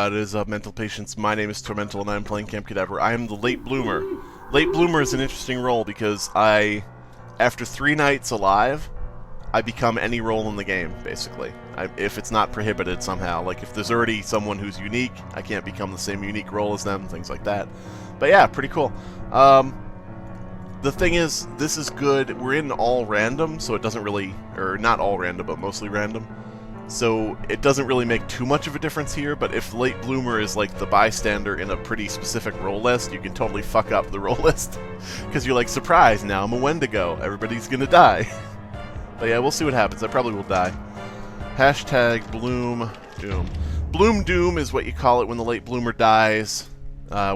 What is up, mental patients? My name is Tormental, and I'm playing Camp Cadaver. I am the Late Bloomer. Late Bloomer is an interesting role because after 3 nights alive, I become any role in the game, basically. If it's not prohibited somehow. Like, if there's already someone who's unique, I can't become the same unique role as them, things like that. But yeah, pretty cool. The thing is, this is good. We're in all random, so it doesn't really... Or, not all random, but mostly random. So it doesn't really make too much of a difference here, but if Late Bloomer is like the bystander in a pretty specific role list, you can totally fuck up the role list. Because you're like, surprise, now I'm a Wendigo. Everybody's gonna die. But yeah, we'll see what happens. I probably will die. Hashtag Bloom Doom. Bloom Doom is what you call it when the Late Bloomer dies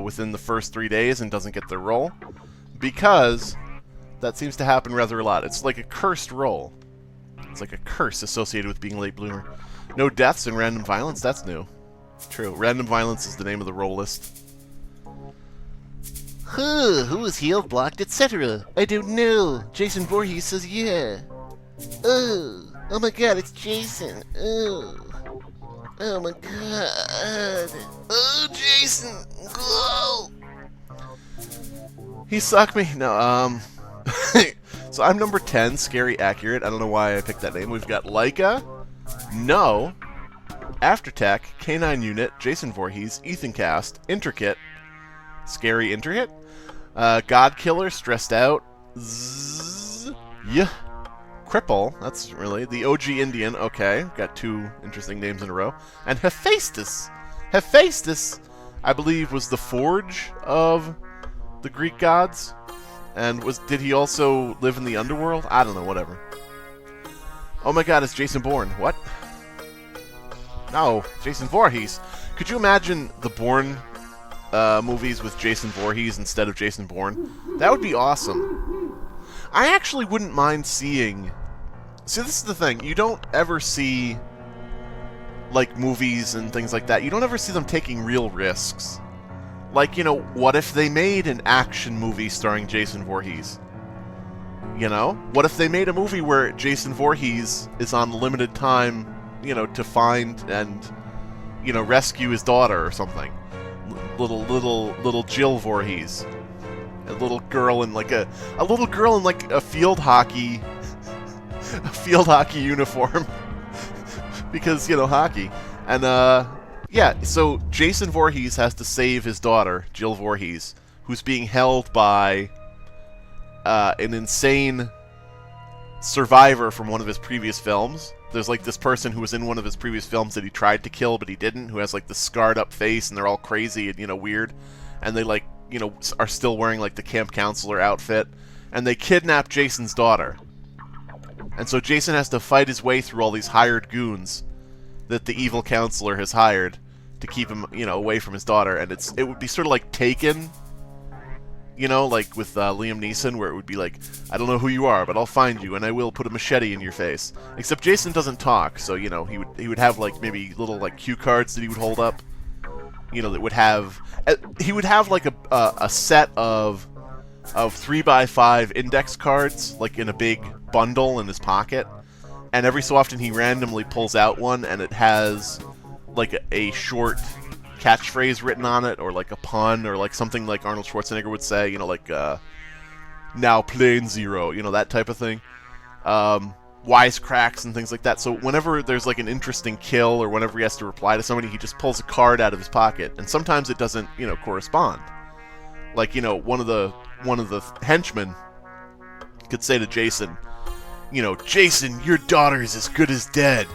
within the first 3 days and doesn't get their role. Because that seems to happen rather a lot. It's like a cursed role. It's like a curse associated with being Late Bloomer. No deaths and random violence? That's new. True. Random violence is the name of the role list. Who was healed, blocked, etc.? I don't know. Jason Voorhees says yeah. Oh my god, it's Jason. Oh my god. Oh, Jason. Whoa. He sucked me. No, So I'm number 10, Scary Accurate. I don't know why I picked that name. We've got Leica, No, Aftertech, K9 Unit, Jason Voorhees, Ethan Cast, Intricate, Scary Intricate, God Killer, Stressed Out, yeah, Cripple, that's really, the OG Indian, okay, got 2 interesting names in a row, and Hephaestus. Hephaestus, I believe, was the forge of the Greek gods. And did he also live in the underworld? I don't know, whatever. Oh my god, it's Jason Bourne. What? No, Jason Voorhees. Could you imagine the Bourne movies with Jason Voorhees instead of Jason Bourne? That would be awesome. I actually wouldn't mind seeing... See, this is the thing. You don't ever see, like, movies and things like that. You don't ever see them taking real risks. Like, you know, what if they made an action movie starring Jason Voorhees? You know? What if they made a movie where Jason Voorhees is on limited time, you know, to find and, you know, rescue his daughter or something? Little Jill Voorhees. A little girl in like a field hockey uniform. Because, you know, hockey. And, yeah, so Jason Voorhees has to save his daughter, Jill Voorhees, who's being held by an insane survivor from one of his previous films. There's like this person who was in one of his previous films that he tried to kill but he didn't, who has like the scarred up face and they're all crazy and, you know, weird. And they like, you know, are still wearing like the camp counselor outfit. And they kidnap Jason's daughter. And so Jason has to fight his way through all these hired goons that the evil counselor has hired to keep him, you know, away from his daughter, and it would be sort of like Taken, you know, like with Liam Neeson, where it would be like, I don't know who you are, but I'll find you, and I will put a machete in your face. Except Jason doesn't talk, so, you know, he would have like maybe little like cue cards that he would hold up, you know, that would have, he would have like a set of 3x5 index cards, like in a big bundle in his pocket, and every so often he randomly pulls out one, and it has like a short catchphrase written on it, or like a pun, or like something like Arnold Schwarzenegger would say, you know, like, now plane zero, you know, that type of thing. Wisecracks and things like that. So whenever there's like an interesting kill, or whenever he has to reply to somebody, he just pulls a card out of his pocket, and sometimes it doesn't, you know, correspond. Like, you know, one of the henchmen could say to Jason, you know, Jason, your daughter is as good as dead.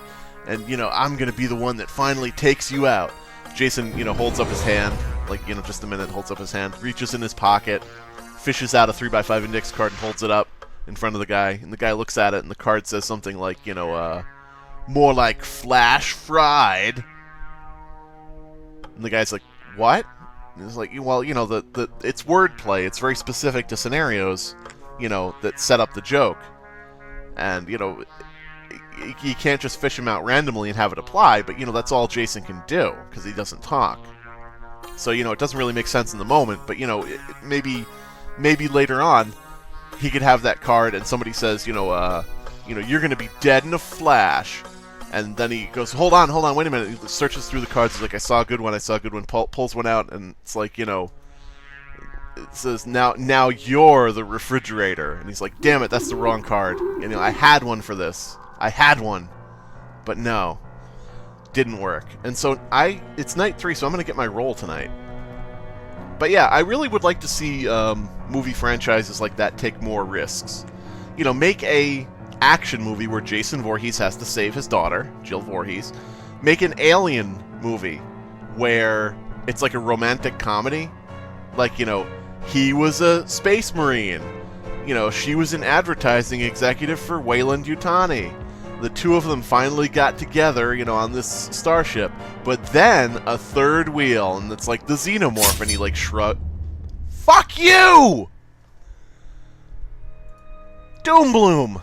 And, you know, I'm going to be the one that finally takes you out. Jason, you know, holds up his hand, like, you know, just a minute, holds up his hand, reaches in his pocket, fishes out a 3x5 index card and holds it up in front of the guy. And the guy looks at it, and the card says something like, you know, more like flash fried. And the guy's like, what? And it's like, well, you know, it's wordplay. It's very specific to scenarios, you know, that set up the joke. And, you know, you can't just fish him out randomly and have it apply, but, you know, that's all Jason can do, because he doesn't talk. So, you know, it doesn't really make sense in the moment, but, you know, maybe later on, he could have that card and somebody says, you know, you're going to be dead in a flash. And then he goes, hold on, wait a minute. He searches through the cards. He's like, I saw a good one, pulls one out, and it's like, you know, it says, now you're the refrigerator. And he's like, damn it, that's the wrong card. You know, I had one for this. I had one. But no. Didn't work. And so it's night 3, so I'm going to get my roll tonight. But yeah, I really would like to see movie franchises like that take more risks. You know, make a action movie where Jason Voorhees has to save his daughter, Jill Voorhees. Make an alien movie where it's like a romantic comedy. Like, you know, he was a space marine. You know, she was an advertising executive for Weyland-Yutani. The two of them finally got together, you know, on this starship. But then a third wheel, and it's like the xenomorph, and he like shrugged. Fuck you! Doom Bloom!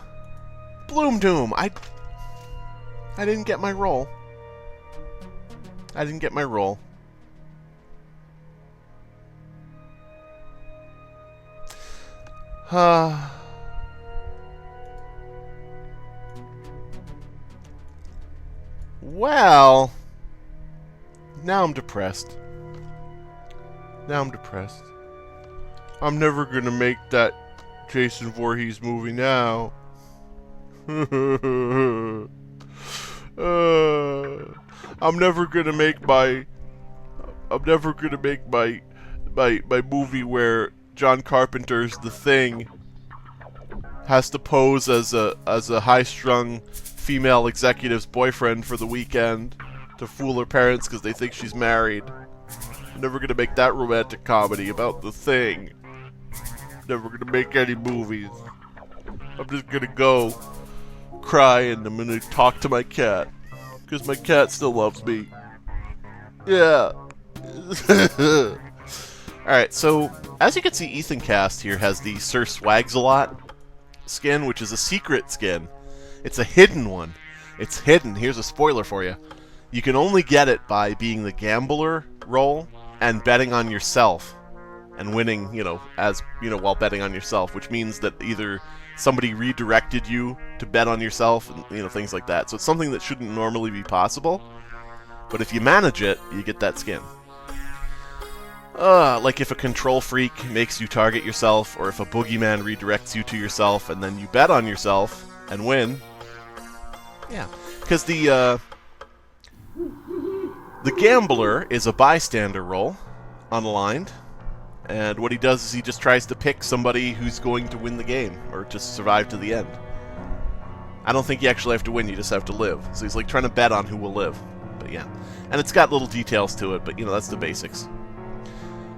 Bloom Doom! I didn't get my roll. I didn't get my roll. Well, now I'm depressed. I'm never gonna make that Jason Voorhees movie now. I'm never gonna make my movie where John Carpenter's The Thing has to pose as a high-strung female executive's boyfriend for the weekend to fool her parents because they think she's married. I'm never gonna make that romantic comedy about The Thing. Never gonna make any movies. I'm just gonna go cry and I'm gonna talk to my cat because my cat still loves me. Yeah. Alright, so as you can see, Ethan Cast here has the Sir Swags-a-Lot skin, which is a secret skin. It's a hidden one. It's hidden. Here's a spoiler for you. You can only get it by being the gambler role and betting on yourself and winning, you know, as, you know, while betting on yourself, which means that either somebody redirected you to bet on yourself and, you know, things like that. So it's something that shouldn't normally be possible, but if you manage it, you get that skin. Like if a control freak makes you target yourself, or if a boogeyman redirects you to yourself and then you bet on yourself and win. Yeah, because the gambler is a bystander role, unaligned, and what he does is he just tries to pick somebody who's going to win the game, or just survive to the end. I don't think you actually have to win, you just have to live. So he's like trying to bet on who will live. But yeah, and it's got little details to it, but you know, that's the basics.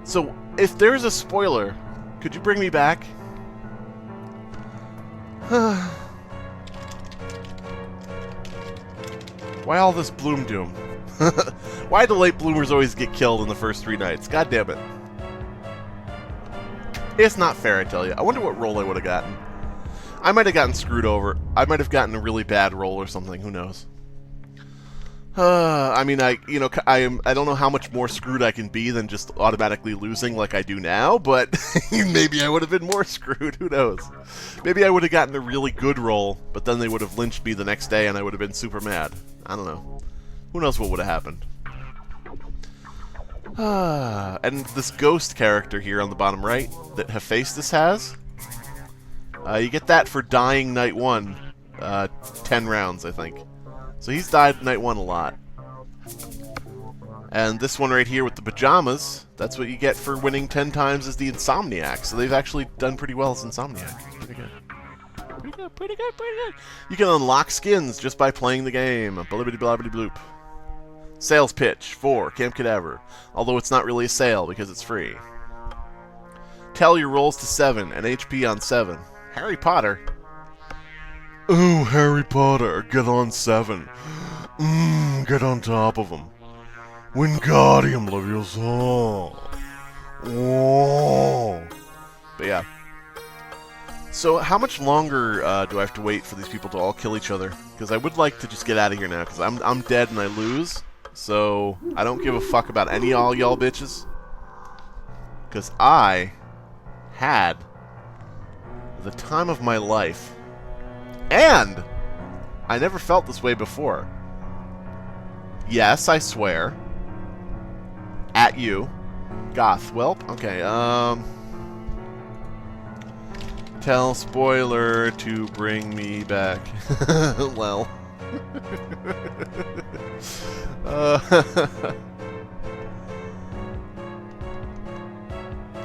So, if there's a spoiler, could you bring me back? Why all this Bloom Doom? Why do late bloomers always get killed in the first 3 nights? God damn it. It's not fair, I tell you. I wonder what roll I would have gotten. I might have gotten screwed over. I might have gotten a really bad roll or something. Who knows? I mean, I don't know how much more screwed I can be than just automatically losing like I do now, but maybe I would have been more screwed. Who knows? Maybe I would have gotten a really good roll, but then they would have lynched me the next day and I would have been super mad. I don't know. Who knows what would have happened? And this ghost character here on the bottom right that Hephaestus has, you get that for dying night 1, 10 rounds, I think. So he's died night 1 a lot. And this one right here with the pajamas, that's what you get for winning 10 times as the Insomniac. So they've actually done pretty well as Insomniac. Pretty good. Pretty good. You can unlock skins just by playing the game. Blibbity-blobbity-bloop. Sales pitch for Camp Cadaver. Although it's not really a sale because it's free. Tell your rolls to 7 and HP on 7. Harry Potter. Ooh, Harry Potter, get on 7. Get on top of him. Wingardium Leviosa. Whoa. But yeah. So how much longer do I have to wait for these people to all kill each other? Because I would like to just get out of here now, because I'm dead and I lose. So I don't give a fuck about any all y'all bitches. Because I had the time of my life. And I never felt this way before. Yes, I swear. At you. Goth. Welp. Okay, Tell spoiler to bring me back. Well.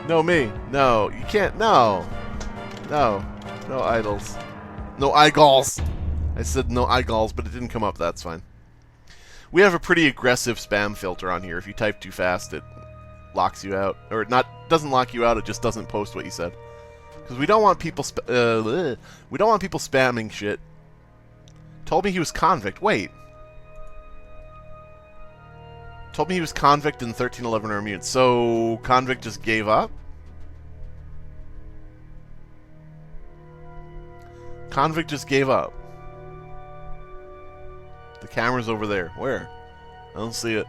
No, me. No, you can't. No. No. No idols. No eyeballs. I said no eyeballs, but it didn't come up. That's fine. We have a pretty aggressive spam filter on here. If you type too fast, it locks you out. Or doesn't lock you out, it just doesn't post what you said. Because we don't want people we don't want people spamming shit. Told me he was convict. Wait. Told me he was convict in 1311 or immune. So convict just gave up? Convict just gave up. The camera's over there. Where? I don't see it.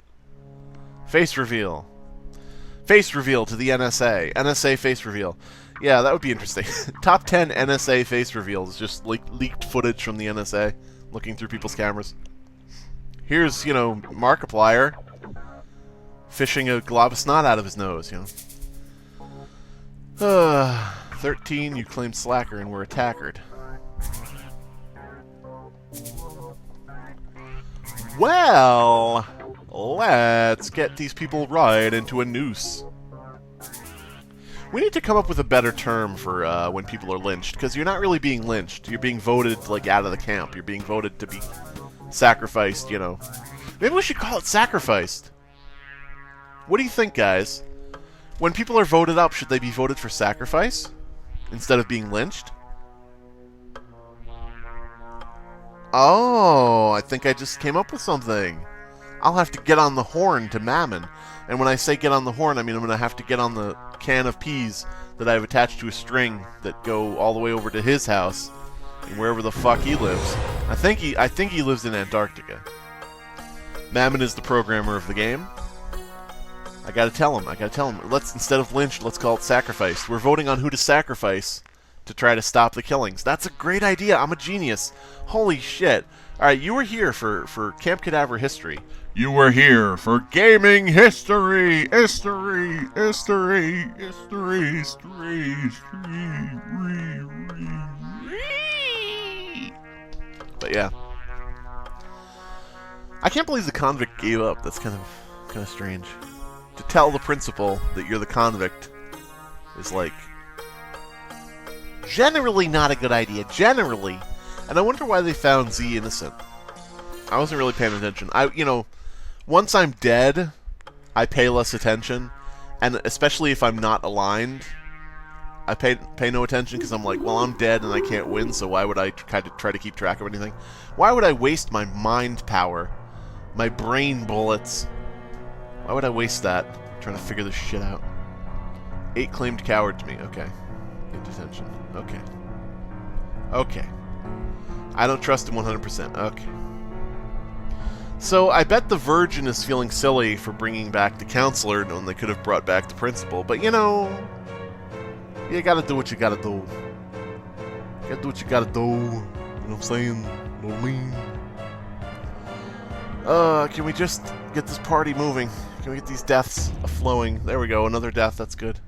Face reveal. Face reveal to the NSA. NSA face reveal. Yeah, that would be interesting. Top 10 NSA face reveals. Just like leaked footage from the NSA. Looking through people's cameras. Here's, you know, Markiplier fishing a glob of snot out of his nose, you know. 13, you claimed slacker and were attackered. Well, let's get these people right into a noose. We need to come up with a better term for when people are lynched, because you're not really being lynched. You're being voted, like, out of the camp. You're being voted to be sacrificed, you know. Maybe we should call it sacrificed. What do you think, guys? When people are voted up, should they be voted for sacrifice instead of being lynched? Oh, I think I just came up with something. I'll have to get on the horn to Mammon. And when I say get on the horn, I mean I'm going to have to get on the can of peas that I've attached to a string that go all the way over to his house and wherever the fuck he lives. I think he lives in Antarctica. Mammon is the programmer of the game. I gotta tell him. Let's, instead of lynched, let's call it sacrificed. We're voting on who to sacrifice to try to stop the killings. That's a great idea. I'm a genius. Holy shit. Alright, you were here for Camp Cadaver history. You were here for gaming history. History. But yeah. I can't believe the convict gave up. That's kind of strange. To tell the principal that you're the convict is like generally not a good idea. Generally. And I wonder why they found Z innocent. I wasn't really paying attention. Once I'm dead, I pay less attention. And especially if I'm not aligned, I pay no attention because I'm like, well, I'm dead and I can't win, so why would I try to keep track of anything? Why would I waste my mind power, my brain bullets? Why would I waste that trying to figure this shit out? 8 claimed coward to me. Okay. In detention. Okay. Okay. I don't trust him 100%. Okay. So, I bet the Virgin is feeling silly for bringing back the counselor when they could have brought back the principal. But, you know, you gotta do what you gotta do. You gotta do what you gotta do. You know what I'm saying? You know what I mean? Can we just get this party moving? Can we get these deaths flowing? There we go, another death, that's good.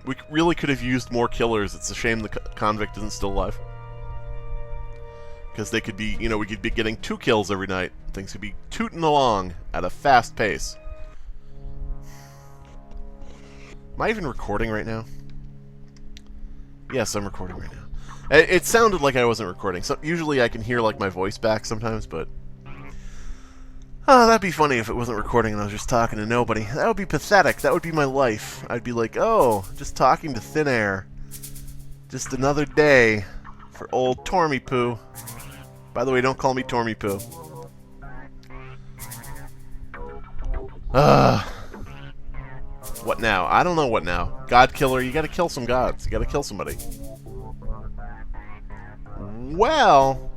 We really could have used more killers. It's a shame the convict isn't still alive. Because they could be, we could be getting 2 kills every night. Things could be tooting along at a fast pace. Am I even recording right now? Yes, I'm recording right now. It sounded like I wasn't recording. So usually I can hear like my voice back sometimes, but oh, that'd be funny if it wasn't recording and I was just talking to nobody. That would be pathetic. That would be my life. I'd be like, oh, just talking to thin air. Just another day for old Tormy Poo. By the way, don't call me Tormy Poo. What now? I don't know what now. God killer, you gotta kill some gods. You gotta kill somebody. Well,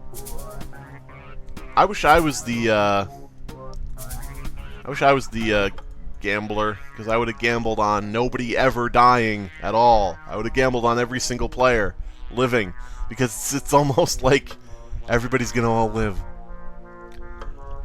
I wish I was the gambler, because I would have gambled on nobody ever dying at all. I would have gambled on every single player living, because it's almost like everybody's gonna all live.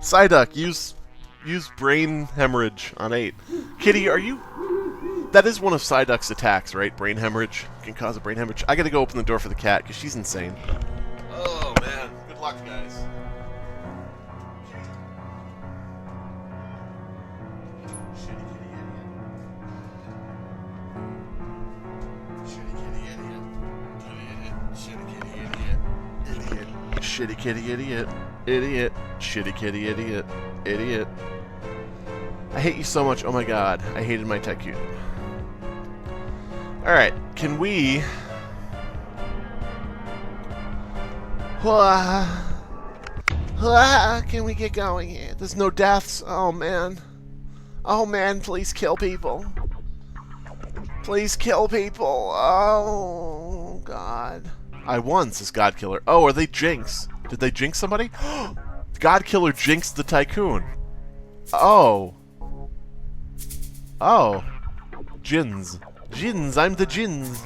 Psyduck, use brain hemorrhage on 8. Kitty, are you... That is one of Psyduck's attacks, right? Brain hemorrhage can cause a brain hemorrhage. I gotta go open the door for the cat, because she's insane. Oh, man. Good luck, guys. Shitty kitty idiot. Idiot. Shitty kitty idiot. Idiot. I hate you so much. Oh my god. I hated my tycoon. Alright. Can we... Can we get going here? There's no deaths. Oh man. Oh man, please kill people. Please kill people. Oh god. I won, says Godkiller. Oh, are they Jinx? Did they jinx somebody? Godkiller jinxed the tycoon. Oh. Oh. Jins. Jins, I'm the Jins.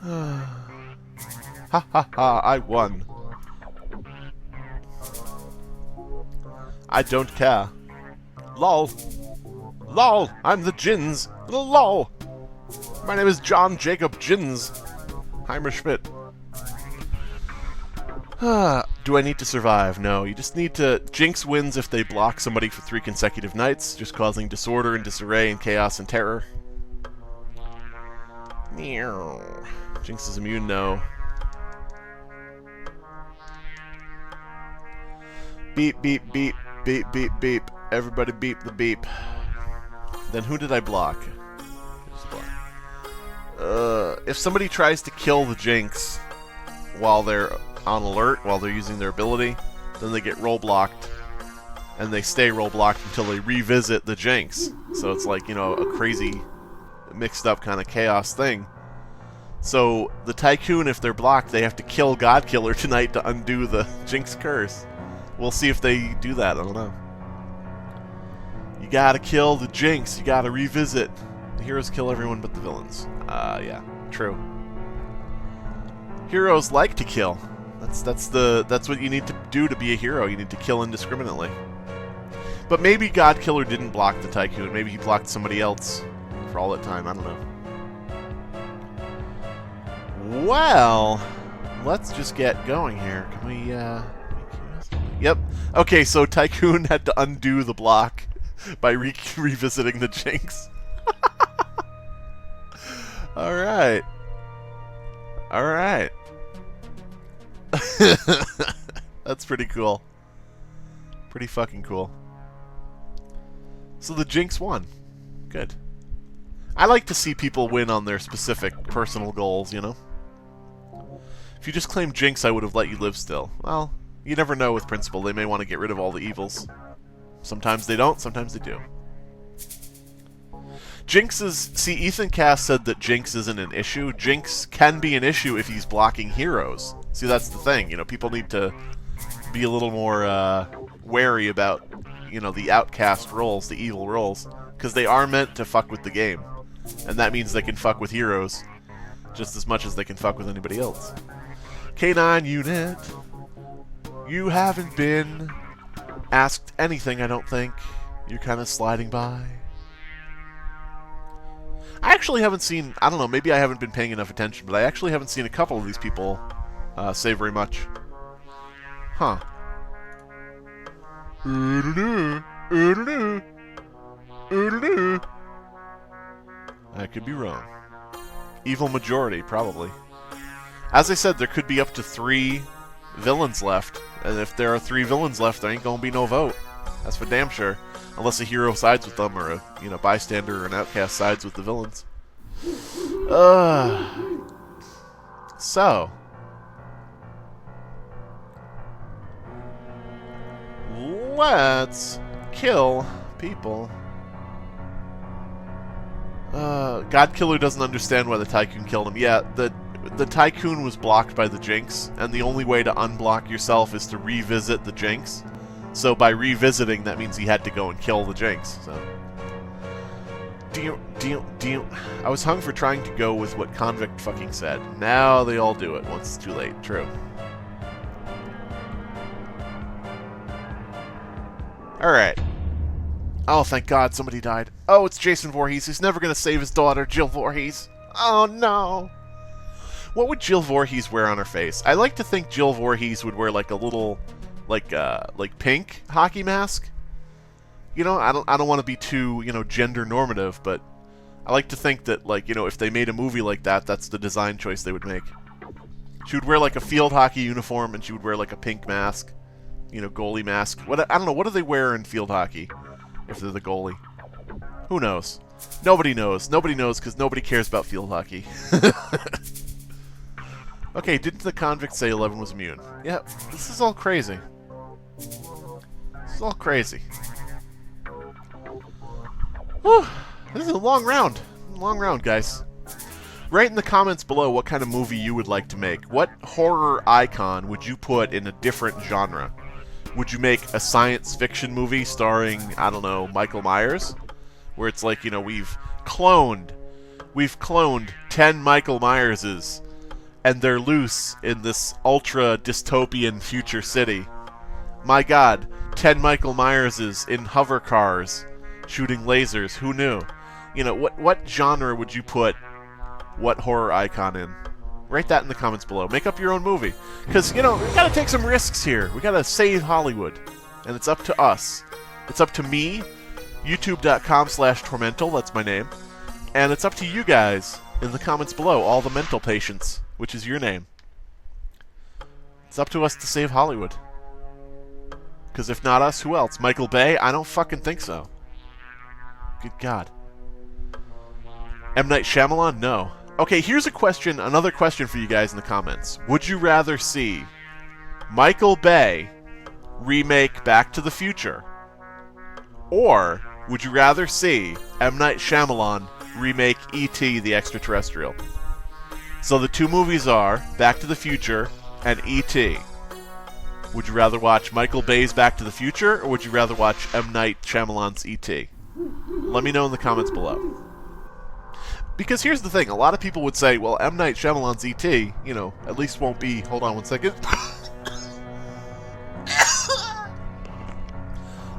Ha ha ha, I won. I don't care. LOL. LOL, I'm the Jins. LOL. My name is John Jacob Jins. Heimer Schmidt. Do I need to survive? No, you just need to... Jinx wins if they block somebody for 3 consecutive nights, just causing disorder and disarray and chaos and terror. Meow. Jinx is immune, no. Beep, beep, beep, beep, beep, beep. Everybody beep the beep. Then who did I block? If somebody tries to kill the Jinx while they're on alert, while they're using their ability, then they get roll-blocked, and they stay roll-blocked until they revisit the Jinx. So it's like, you know, a crazy, mixed-up kind of chaos thing. So the Tycoon, if they're blocked, they have to kill Godkiller tonight to undo the Jinx curse. We'll see if they do that, I don't know. You gotta kill the Jinx, you gotta revisit. The heroes kill everyone but the villains. Yeah, true. Heroes like to kill. That's what you need to do to be a hero. You need to kill indiscriminately. But maybe Godkiller didn't block the Tycoon. Maybe he blocked somebody else for all that time. I don't know. Well, let's just get going here. Can we, Yep. Okay, so Tycoon had to undo the block by revisiting the Jinx. Alright. Alright. That's pretty cool. Pretty fucking cool. So the Jinx won. Good. I like to see people win on their specific personal goals, you know? If you just claimed Jinx, I would have let you live still. Well, you never know with Principal. They may want to get rid of all the evils. Sometimes they don't, sometimes they do. Jinx is... See, Ethan Cass said that Jinx isn't an issue. Jinx can be an issue if he's blocking heroes. See, that's the thing. You know, people need to be a little more wary about, you know, the outcast roles, the evil roles. Because they are meant to fuck with the game. And that means they can fuck with heroes just as much as they can fuck with anybody else. K9 unit. You haven't been asked anything, I don't think. You're kind of sliding by. I actually haven't seen... I don't know, maybe I haven't been paying enough attention, but I actually haven't seen a couple of these people say very much. Huh. I could be wrong. Evil majority, probably. As I said, there could be up to 3 villains left, and if there are 3 villains left, there ain't gonna be no vote. That's for damn sure. Unless a hero sides with them, or a, you know, bystander or an outcast sides with the villains. So. Let's kill people. Godkiller doesn't understand why the Tycoon killed him. Yeah, the Tycoon was blocked by the Jinx, and the only way to unblock yourself is to revisit the Jinx. So by revisiting, that means he had to go and kill the Jinx. So, I was hung for trying to go with what Convict fucking said. Now they all do it once it's too late. True. Alright. Oh, thank God somebody died. Oh, it's Jason Voorhees. He's never going to save his daughter, Jill Voorhees. Oh, no. What would Jill Voorhees wear on her face? I like to think Jill Voorhees would wear like a little, like pink hockey mask. You know, I don't want to be too, gender normative, but I like to think that, like, if they made a movie like that, that's the design choice they would make. She would wear like a field hockey uniform, and she would wear like a pink mask, goalie mask. I don't know. What do they wear in field hockey if they're the goalie? Who knows? Nobody knows. Nobody knows because nobody cares about field hockey. Okay, didn't the convict say 11 was immune? Yeah, this is all crazy. This is all crazy. Whew, this is a long round. Long round, guys. Write in the comments below what kind of movie you would like to make. What horror icon would you put in a different genre? Would you make a science fiction movie starring, I don't know, Michael Myers? Where it's like, we've cloned 10 Michael Myerses, and they're loose in this ultra dystopian future city. My God, 10 Michael Myerses in hover cars, shooting lasers. Who knew? What genre would you put what horror icon in? Write that in the comments below. Make up your own movie. Because, we gotta take some risks here. We gotta save Hollywood. And it's up to us. It's up to me, youtube.com/Tormental, that's my name. And it's up to you guys in the comments below, all the mental patients, which is your name. It's up to us to save Hollywood. Because if not us, who else? Michael Bay? I don't fucking think so. Good God. M. Night Shyamalan? No. Okay, here's another question for you guys in the comments. Would you rather see Michael Bay remake Back to the Future? Or would you rather see M. Night Shyamalan remake E.T. the Extraterrestrial? So the two movies are Back to the Future and E.T. Would you rather watch Michael Bay's Back to the Future, or would you rather watch M. Night Shyamalan's E.T.? Let me know in the comments below. Because here's the thing, a lot of people would say, well, M. Night Shyamalan's E.T., at least won't be... Hold on one second.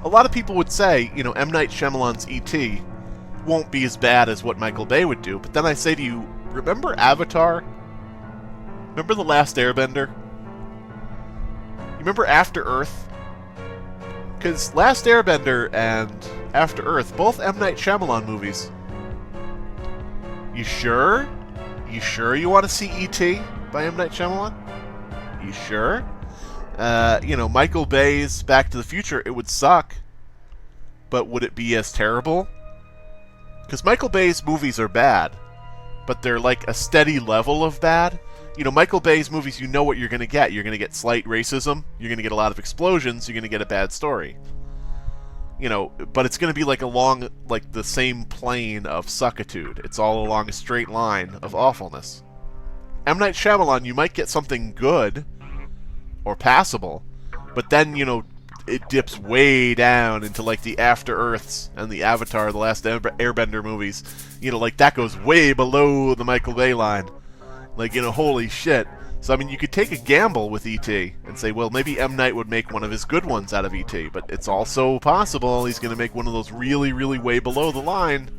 A lot of people would say, M. Night Shyamalan's E.T. won't be as bad as what Michael Bay would do. But then I say to you, remember Avatar? Remember The Last Airbender? You remember After Earth? Because Last Airbender and After Earth, both M. Night Shyamalan movies. You sure? You sure you want to see E.T. by M. Night Shyamalan? You sure? Michael Bay's Back to the Future, it would suck. But would it be as terrible? Because Michael Bay's movies are bad, but they're like a steady level of bad. Michael Bay's movies, you know what you're going to get. You're going to get slight racism, you're going to get a lot of explosions, you're going to get a bad story. But it's going to be like along the same plane of suckitude. It's all along a straight line of awfulness. M. Night Shyamalan, you might get something good or passable, but then, it dips way down into like the After Earths and the Avatar, The Last Airbender movies. That goes way below the Michael Bay line. Holy shit. So, I mean, you could take a gamble with E.T. and say, well, maybe M. Night would make one of his good ones out of E.T., but it's also possible he's going to make one of those really, really way below the line,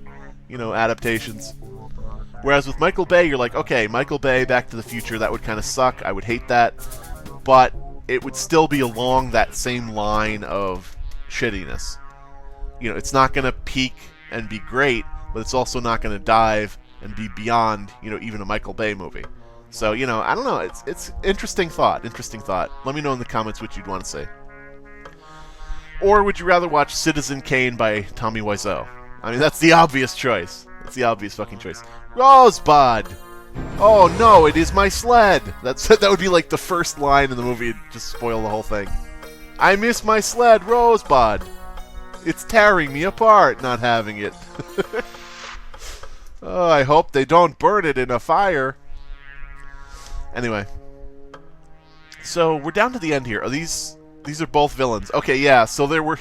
adaptations. Whereas with Michael Bay, you're like, okay, Michael Bay, Back to the Future, that would kind of suck. I would hate that. But it would still be along that same line of shittiness. It's not going to peak and be great, but it's also not going to dive and be beyond, even a Michael Bay movie. So, I don't know. It's interesting thought. Interesting thought. Let me know in the comments what you'd want to say. Or would you rather watch Citizen Kane by Tommy Wiseau? I mean, that's the obvious choice. That's the obvious fucking choice. Rosebud! Oh no, it is my sled! That would be like the first line in the movie. It'd just spoil the whole thing. I miss my sled, Rosebud! It's tearing me apart not having it. Oh, I hope they don't burn it in a fire. Anyway. So, we're down to the end here. Are these are both villains. Okay, yeah, so there were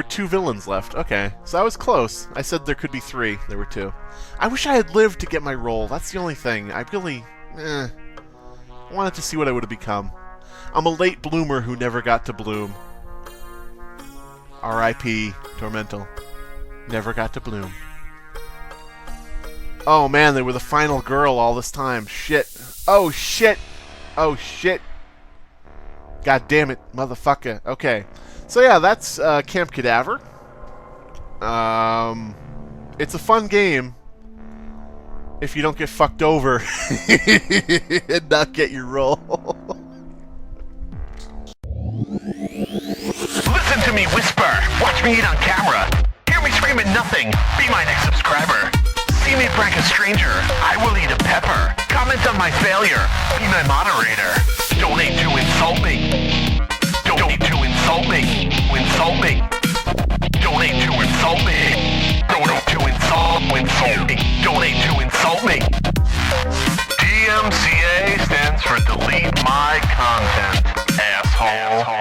2 villains left. Okay, so I was close. I said there could be 3. There were 2. I wish I had lived to get my role. That's the only thing. I really, wanted to see what I would have become. I'm a late bloomer who never got to bloom. R.I.P. Tormental. Never got to bloom. Oh man, they were the final girl all this time. Shit. Oh shit. Oh shit. God damn it, motherfucker. Okay. So yeah, that's Camp Cadaver. It's a fun game if you don't get fucked over and not get your roll. Listen to me whisper. Watch me eat on camera. Hear me screaming nothing. Be my next subscriber. See me prank a stranger. I will eat a pepper. Comment on my failure. Be my moderator. Donate to insult me. Donate to insult me. Insult me. Donate to insult me. Donate to insult me. Donate to insult me. DMCA stands for delete my content, asshole.